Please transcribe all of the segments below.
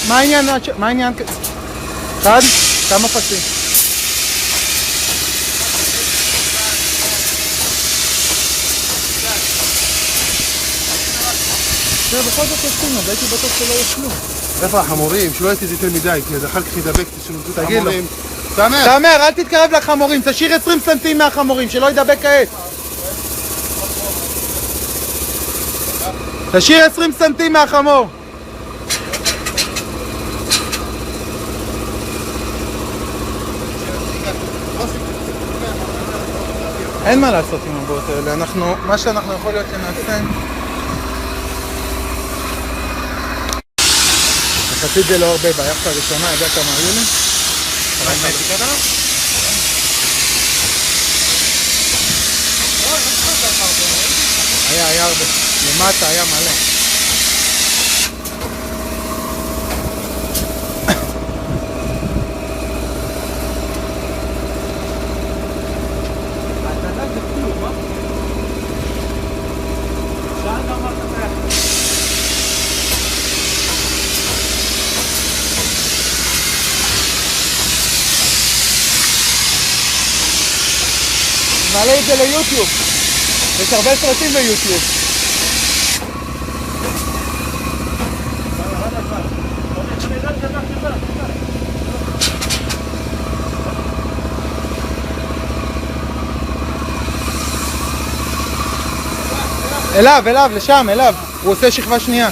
מה העניין? מה העניין? אחד? כמה פסים? בכל זאת עושים, אז הייתי בטוח שלא יש כלום. איפה החמורים? שלא הייתי יותר מדי, כי אז אחר כך ידבק את החמורים. תאמר, אל תתקרב לחמורים, תשאיר 20 סנטים מהחמורים, שלא ידבק כעת. תשאיר 20 סנטים מהחמור. אין מה לעשות עם הבועות האלה, מה שאנחנו יכול להיות שנעשה יחסית זה לא הרבה, ביחד הראשונה, יודע כמה היו לי? היה הרבה, למטה היה מלא. מעלה את זה ליוטיוב, יש הרבה סרטים ביוטיוב. אליו, לשם, אליו, הוא עושה שכבה שנייה.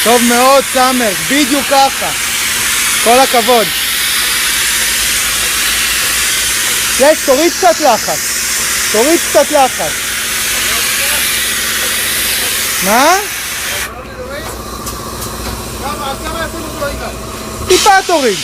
טוב מאוד סאמר, בדיוק ככה. כל הכבוד. יש, תוריד קצת לחץ. תוריד קצת לחץ. מה? טיפה תוריד.